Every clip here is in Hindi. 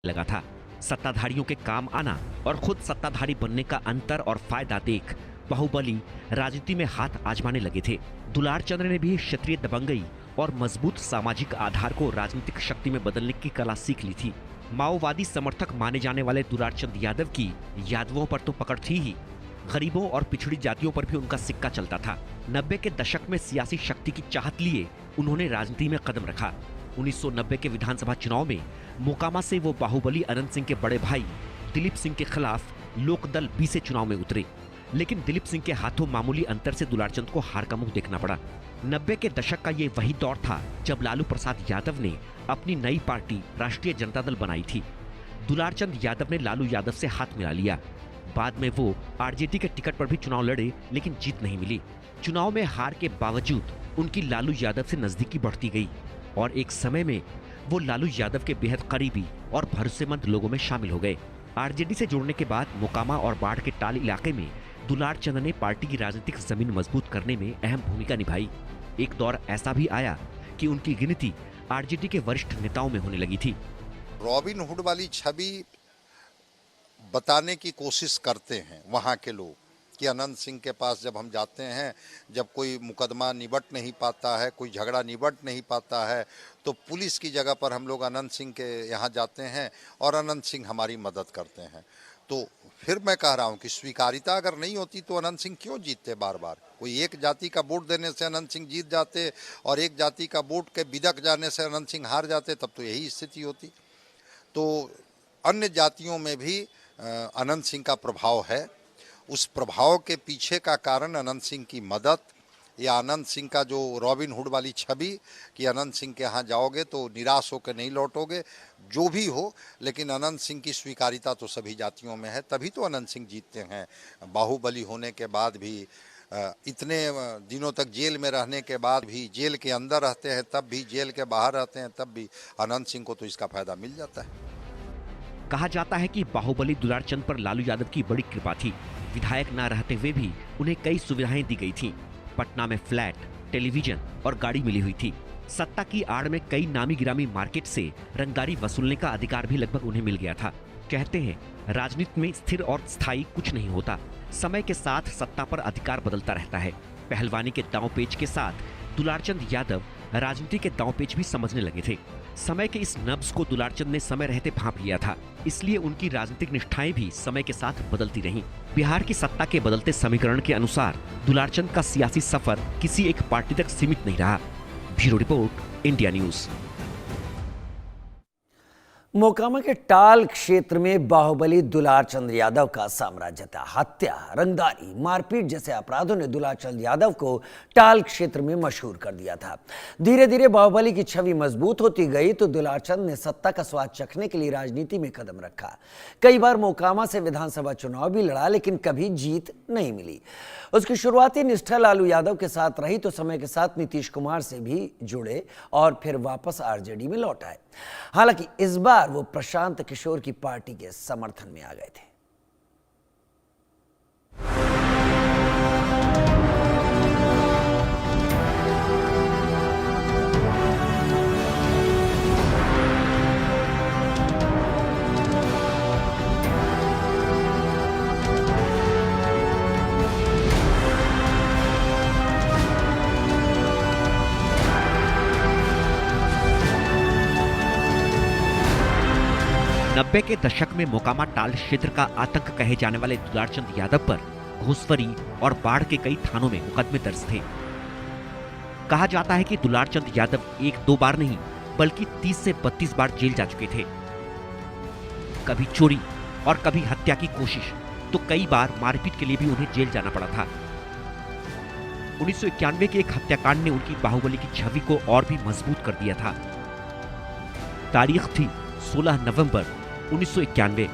लगा था। सत्ताधारियों के काम आना और खुद सत्ताधारी बनने का अंतर और फायदा देख बाहुबली राजनीति में हाथ आजमाने लगे थे। दुलार चंद्र ने भी क्षेत्रीय दबंगई और मजबूत सामाजिक आधार को राजनीतिक शक्ति में बदलने की कला सीख ली थी। माओवादी समर्थक माने जाने वाले दुलार चंद यादव की यादवों पर तो पकड़ थी ही, गरीबों और पिछड़ी जातियों पर भी उनका सिक्का चलता था। 90 के दशक में सियासी शक्ति की चाहत लिए उन्होंने राजनीति में कदम रखा। 1990 के विधानसभा चुनाव में मोकामा से वो बाहुबली अनंत सिंह के बड़े भाई दिलीप सिंह के खिलाफ लोकदल बी से चुनाव में उतरे, लेकिन दिलीप सिंह के हाथों मामूली अंतर से दुलारचंद को हार का मुंह देखना पड़ा। 90 के दशक का ये वही दौर था जब लालू प्रसाद यादव ने अपनी नई पार्टी राष्ट्रीय जनता दल बनाई थी। दुलारचंद यादव ने लालू यादव से हाथ मिला लिया। बाद में वो आरजेडी के टिकट पर भी चुनाव लड़े, लेकिन जीत नहीं मिली। चुनाव में हार के बावजूद उनकी लालू यादव से नजदीकी बढ़ती गई और एक समय में वो लालू यादव के बेहद करीबी और भरोसेमंद लोगों में शामिल हो गए। आरजेडी से जुड़ने के बाद मोकामा और बाढ़ के टाल इलाके में दुलार चंद ने पार्टी की राजनीतिक जमीन मजबूत करने में अहम भूमिका निभाई। एक दौर ऐसा भी आया कि उनकी गिनती आरजेडी के वरिष्ठ नेताओं में होने लगी थी। रॉबिन हुड वाली छवि बताने की कोशिश करते हैं वहाँ के लोग कि अनंत सिंह के पास जब हम जाते हैं, जब कोई मुकदमा निबट नहीं पाता है, कोई झगड़ा निबट नहीं पाता है, तो पुलिस की जगह पर हम लोग अनंत सिंह के यहाँ जाते हैं और अनंत सिंह हमारी मदद करते हैं। तो फिर मैं कह रहा हूँ कि स्वीकारिता अगर नहीं होती तो अनंत सिंह क्यों जीतते बार बार? कोई एक जाति का वोट देने से अनंत सिंह जीत जाते और एक जाति का वोट के बिदक जाने से अनंत सिंह हार जाते, तब तो यही स्थिति होती। तो अन्य जातियों में भी अनंत सिंह का प्रभाव है। उस प्रभाव के पीछे का कारण अनंत सिंह की मदद या अनंत सिंह का जो रॉबिन हुड वाली छवि कि अनंत सिंह के यहाँ जाओगे तो निराश होकर नहीं लौटोगे, जो भी हो, लेकिन अनंत सिंह की स्वीकारिता तो सभी जातियों में है, तभी तो अनंत सिंह जीतते हैं। बाहुबली होने के बाद भी, इतने दिनों तक जेल में रहने के बाद भी, जेल के अंदर रहते हैं तब भी, जेल के बाहर रहते हैं तब भी, अनंत सिंह को तो इसका फायदा मिल जाता है। कहा जाता है कि बाहुबली दुलार चंद पर लालू यादव की बड़ी कृपा थी। विधायक न रहते हुए भी उन्हें कई सुविधाएं दी गई थी। पटना में फ्लैट, टेलीविजन और गाड़ी मिली हुई थी। सत्ता की आड़ में कई नामी गिरामी मार्केट से रंगदारी वसूलने का अधिकार भी लगभग उन्हें मिल गया था। कहते हैं राजनीति में स्थिर और स्थायी कुछ नहीं होता, समय के साथ सत्ता पर अधिकार बदलता रहता है। पहलवानी के दांवपेच के साथ दुलारचंद यादव राजनीति के दांवपेच भी समझने लगे थे। समय के इस नब्ज को दुलारचंद ने समय रहते भांप लिया था, इसलिए उनकी राजनीतिक निष्ठाएं भी समय के साथ बदलती रहीं। बिहार की सत्ता के बदलते समीकरण के अनुसार दुलारचंद का सियासी सफर किसी एक पार्टी तक सीमित नहीं रहा। Bureau report, India news. Mokama के टाल क्षेत्र में बाहुबली दुलार चंद यादव का साम्राज्य था। हत्या, रंगदारी, मारपीट जैसे अपराधों ने दुलार चंद यादव को टाल क्षेत्र में मशहूर कर दिया था। धीरे धीरे बाहुबली की छवि मजबूत होती गई तो दुलार चंद ने सत्ता का स्वाद चखने के लिए राजनीति में कदम रखा। कई बार मोकामा से विधानसभा चुनाव भी लड़ा, लेकिन कभी जीत नहीं मिली। उसकी शुरुआती निष्ठा लालू यादव के साथ रही तो समय के साथ नीतीश कुमार से भी जुड़े और फिर वापस आरजेडी में लौट आए। हालांकि इस बार वो प्रशांत किशोर की पार्टी के समर्थन में आ गए थे। नब्बे के दशक में मोकामा टाल क्षेत्र का आतंक कहे जाने वाले दुलारचंद यादव पर घूसखोरी और बाढ़ के कई थानों में मुकदमे दर्ज थे। कहा जाता है कि दुलारचंद यादव एक दो बार नहीं बल्कि 30 से 32 बार जेल जा चुके थे। कभी चोरी और कभी हत्या की कोशिश, तो कई बार मारपीट के लिए भी उन्हें जेल जाना पड़ा था। 1991 के एक हत्याकांड ने उनकी बाहुबली की छवि को और भी मजबूत कर दिया था। तारीख थी 16 नवंबर 1991।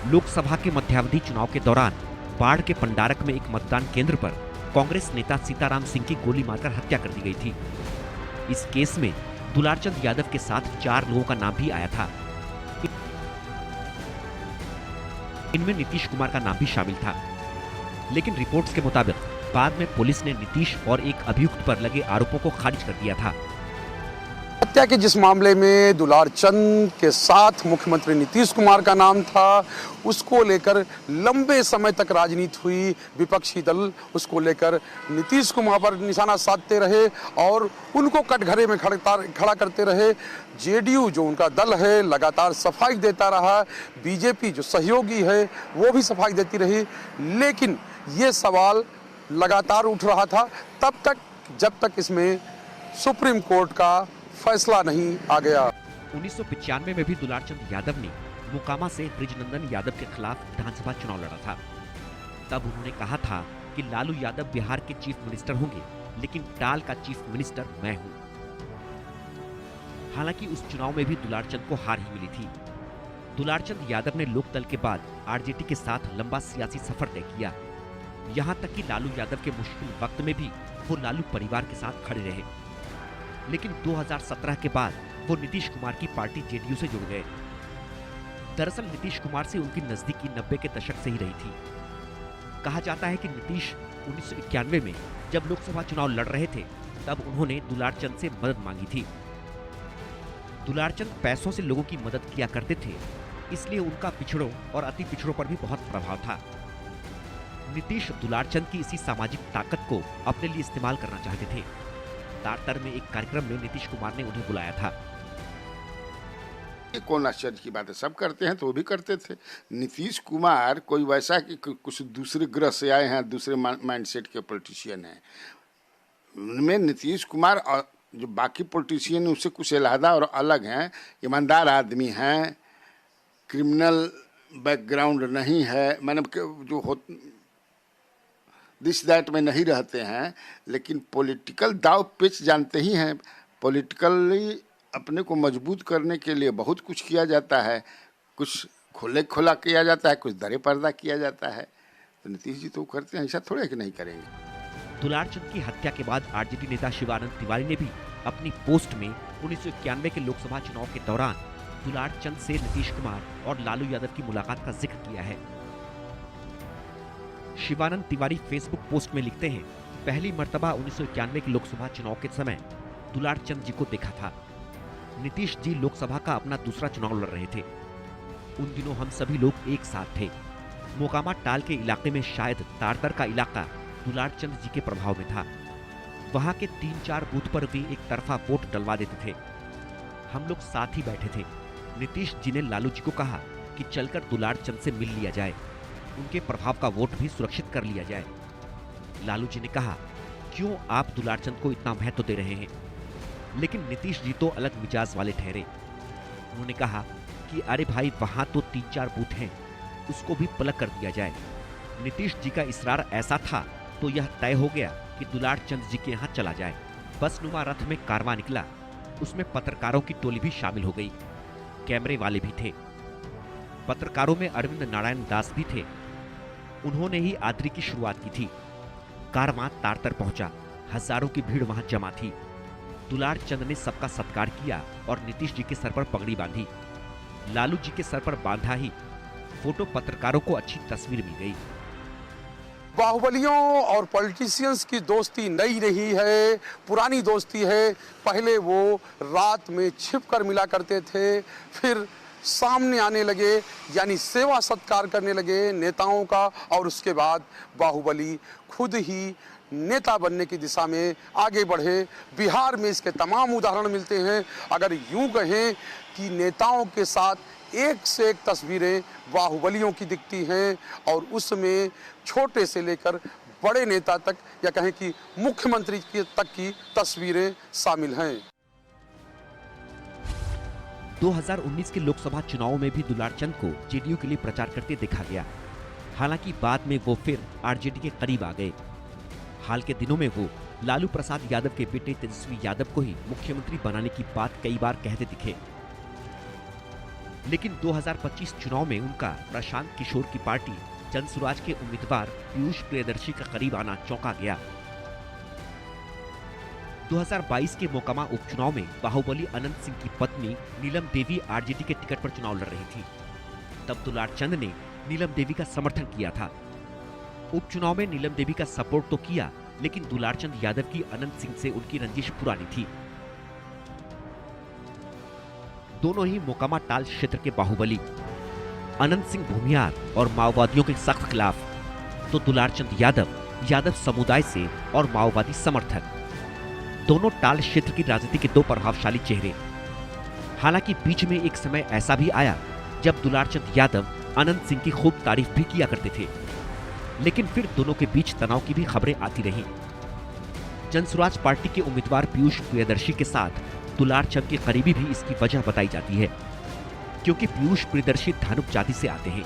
लोकसभा के मध्यावधि चुनाव के दौरान बाढ़ के पंडारक में एक मतदान केंद्र पर कांग्रेस नेता सीताराम सिंह की गोली मारकर हत्या कर दी गई थी। इस केस में दुलारचंद यादव के साथ 4 लोगों का नाम भी आया था। इनमें नीतीश कुमार का नाम भी शामिल था, लेकिन रिपोर्ट्स के मुताबिक बाद में पुलिस ने नीतीश और एक अभियुक्त पर लगे आरोपों को खारिज कर दिया था। हत्या के जिस मामले में दुलार चंद के साथ मुख्यमंत्री नीतीश कुमार का नाम था, उसको लेकर लंबे समय तक राजनीति हुई। विपक्षी दल उसको लेकर नीतीश कुमार पर निशाना साधते रहे और उनको कटघरे में खड़ा करते रहे। जेडीयू जो उनका दल है लगातार सफाई देता रहा, बीजेपी जो सहयोगी है वो भी सफाई देती रही, लेकिन ये सवाल लगातार उठ रहा था तब तक जब तक इसमें सुप्रीम कोर्ट का फैसला नहीं आ गया। 1995 में भी दुलारचंद यादव ने मोकामा से ब्रिजनंदन यादव के खिलाफ विधानसभा चुनाव लड़ा था। तब उन्होंने कहा था कि लालू यादव बिहार के चीफ मिनिस्टर होंगे, लेकिन टाल का चीफ मिनिस्टर मैं हूं। हालांकि उस चुनाव में भी दुलारचंद को हार ही मिली थी। दुलारचंद यादव ने लोकदल के बाद आरजेडी के साथ लंबा सियासी सफर तय किया। यहां तक कि लालू यादव के मुश्किल वक्त में भी वो लालू परिवार के साथ खड़े रहे। लेकिन 2017 के बाद वो नीतीश कुमार की पार्टी जेडीयू से जुड़ गए। दरअसल नीतीश कुमार से उनकी नजदीकी 90 के दशक से ही रही थी। कहा जाता है कि नीतीश 1991 में जब लोकसभा चुनाव लड़ रहे थे तब उन्होंने दुलारचंद से मदद मांगी थी। दुलारचंद पैसों से लोगों की मदद किया करते थे, इसलिए उनका पिछड़ों और अति पिछड़ों पर भी बहुत प्रभाव था। नीतीश दुलारचंद की इसी सामाजिक ताकत को अपने लिए इस्तेमाल करना चाहते थे। तारतर में एक कार्यक्रम में नीतीश कुमार ने उन्हें बुलाया था। ये कौन आश्चर्य की बात है, सब करते हैं तो वो भी करते थे। नीतीश कुमार कोई वैसा कि कुछ दूसरे ग्रह से आए हैं, दूसरे माइंडसेट के पॉलिटिशियन हैं। उनमें नीतीश कुमार और जो बाकी पॉलिटिशियन हैं उससे कुछ अलहदा और अलग हैं। ईमानदार आदमी हैं, क्रिमिनल बैकग्राउंड नहीं है, मैंने जो हो दिस दैट में नहीं रहते हैं, लेकिन पॉलिटिकल दाव पेच जानते ही हैं। पॉलिटिकली अपने को मजबूत करने के लिए बहुत कुछ किया जाता है, कुछ खुले खुला किया जाता है, कुछ दरे पर्दा किया जाता है। तो नीतीश जी तो करते हैं, ऐसा थोड़ा कि नहीं करेंगे। दुलारचंद की हत्या के बाद आरजेडी नेता शिवानंद तिवारी ने भी अपनी पोस्ट में 1991 के लोकसभा चुनाव के दौरान दुलारचंद से नीतीश कुमार और लालू यादव की मुलाकात का जिक्र किया है। शिवानंद तिवारी फेसबुक पोस्ट में लिखते हैं, पहली मर्तबा 1991 के लोकसभा चुनाव के समय दुलारचंद जी को देखा था। नीतीश जी लोकसभा का अपना दूसरा चुनाव लड़ रहे थे। उन दिनों हम सभी लोग एक साथ थे। मोकामा टाल के इलाके में शायद तारतर का इलाका दुलारचंद जी के प्रभाव में था। वहां के 3-4 बूथ पर भी एक तरफा वोट डलवा देते थे। हम लोग साथ ही बैठे थे। नीतीश जी ने लालू जी को कहा कि चलकर दुलारचंद से मिल लिया जाए, उनके प्रभाव का वोट भी सुरक्षित कर लिया जाए। लालू जी ने कहा, क्यों आप दुलारचंद को इतना महत्व दे रहे हैं? लेकिन नीतीश जी तो अलग मिजाज वाले ठहरे। उन्होंने कहा कि अरे भाई, वहां तो 3-4 बूथ हैं, उसको भी पलग कर दिया जाए। नीतीश जी का इसरार ऐसा था तो यह तय हो गया कि दुलारचंद जी के यहाँ चला जाए। बसनुमा रथ में कारवां निकला, उसमें पत्रकारों की टोली भी शामिल हो गई। कैमरे वाले भी थे। पत्रकारों में अरविंद नारायण दास भी थे। उन्होंने ही आदरी की शुरुआत की थी। कारवां तारतर पहुंचा, हजारों की भीड़ वहां जमा थी। दुलारचंद ने सबका सत्कार किया और नीतीश जी के सर पर पगड़ी बांधी। लालू जी के सर पर बांधा ही फोटो पत्रकारों को अच्छी तस्वीर मिल गई। बाहुबलियों और पॉलिटिशियंस की दोस्ती नई नहीं है, पुरानी दोस्ती है। पहले वो रात में छिपकर मिला करते थे, फिर सामने आने लगे, यानी सेवा सत्कार करने लगे नेताओं का, और उसके बाद बाहुबली खुद ही नेता बनने की दिशा में आगे बढ़े। बिहार में इसके तमाम उदाहरण मिलते हैं। अगर यूं कहें कि नेताओं के साथ एक से एक तस्वीरें बाहुबलियों की दिखती हैं, और उसमें छोटे से लेकर बड़े नेता तक, या कहें कि मुख्यमंत्री तक की तस्वीरें शामिल हैं। 2019 के लोकसभा चुनाव में भी दुलारचंद को जेडीयू के लिए प्रचार करते देखा गया। हालांकि बाद में वो फिर आरजेडी के करीब आ गए। हाल के दिनों में वो लालू प्रसाद यादव के बेटे तेजस्वी यादव को ही मुख्यमंत्री बनाने की बात कई बार कहते दिखे। लेकिन 2025 चुनाव में उनका प्रशांत किशोर की पार्टी जनसुराज के उम्मीदवार पीयूष प्रियदर्शी का करीब आना चौंका गया। 2022 के मोकामा उपचुनाव में बाहुबली अनंत सिंह की पत्नी नीलम देवी आरजेडी के टिकट पर चुनाव लड़ रही थी। तब दुलारचंद ने नीलम देवी का समर्थन किया था। उपचुनाव में नीलम देवी का सपोर्ट तो किया, लेकिन दुलारचंद यादव की अनंत सिंह से उनकी रंजिश पुरानी थी। दोनों ही मोकामा टाल क्षेत्र के बाहुबली अनंत सिंह भूमियार और माओवादियों के सख्त खिलाफ, तो दुलारचंद यादव समुदाय से और माओवादी समर्थक, दोनों टाल क्षेत्र की राजनीति के दो प्रभावशाली चेहरे। हालांकि बीच में एक समय ऐसा भी आया जब दुलारचंद यादव अनंत सिंह की खूब तारीफ भी किया करते थे, लेकिन फिर दोनों के बीच तनाव की भी खबरें आती रहीं। जनसुराज पार्टी के उम्मीदवार पीयूष प्रियदर्शी के साथ दुलारचंद की करीबी भी इसकी वजह बताई जाती है, क्योंकि पीयूष प्रियदर्शी धानुक जाति से आते हैं,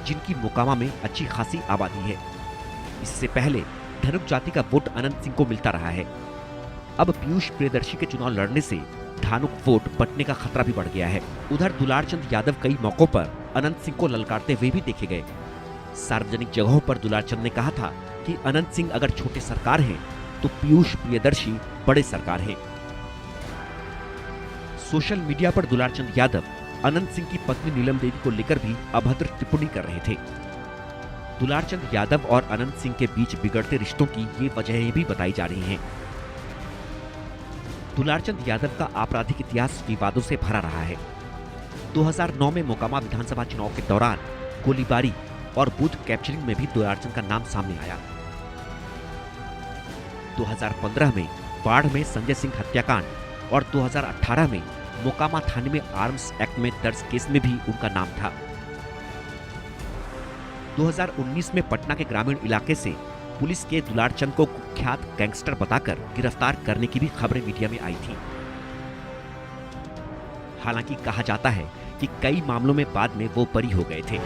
जिनकी मोकामा में अच्छी खासी आबादी है। इससे पहले धनुक जाति का वोट अनंत सिंह को मिलता रहा है। अब पीयूष प्रियदर्शी के चुनाव लड़ने से धानुक वोट बंटने का खतरा भी बढ़ गया है। उधर दुलारचंद यादव कई मौकों पर अनंत सिंह को ललकारते हुए भी देखे गए। सार्वजनिक जगहों पर दुलारचंद ने कहा था कि अनंत सिंह अगर छोटे सरकार हैं, तो पीयूष प्रियदर्शी बड़े सरकार हैं। सोशल मीडिया पर दुलारचंद यादव अनंत सिंह की पत्नी नीलम देवी को लेकर भी अभद्र टिप्पणी कर रहे थे। दुलारचंद यादव और अनंत सिंह के बीच बिगड़ते रिश्तों की ये वजहें भी बताई जा रही हैं। दुलारचंद यादव का आपराधिक इतिहास विवादों से भरा रहा है। 2009 में मोकामा विधानसभा चुनाव के दौरान गोलीबारी और बूथ कैप्चरिंग में भी दुलारचंद का नाम सामने आया। 2015 में बाढ़ में संजय सिंह हत्याकांड और 2018 में मोकामा थाने में आर्म्स एक्ट में दर्ज केस में भी उनका नाम था। 2019 में पटना के ग्रामीण इलाके से पुलिस के दुलारचंद को कुख्यात गैंगस्टर बताकर गिरफ्तार करने की भी खबरें मीडिया में आई थी। हालांकि कहा जाता है कि कई मामलों में बाद में वो बरी हो गए थे।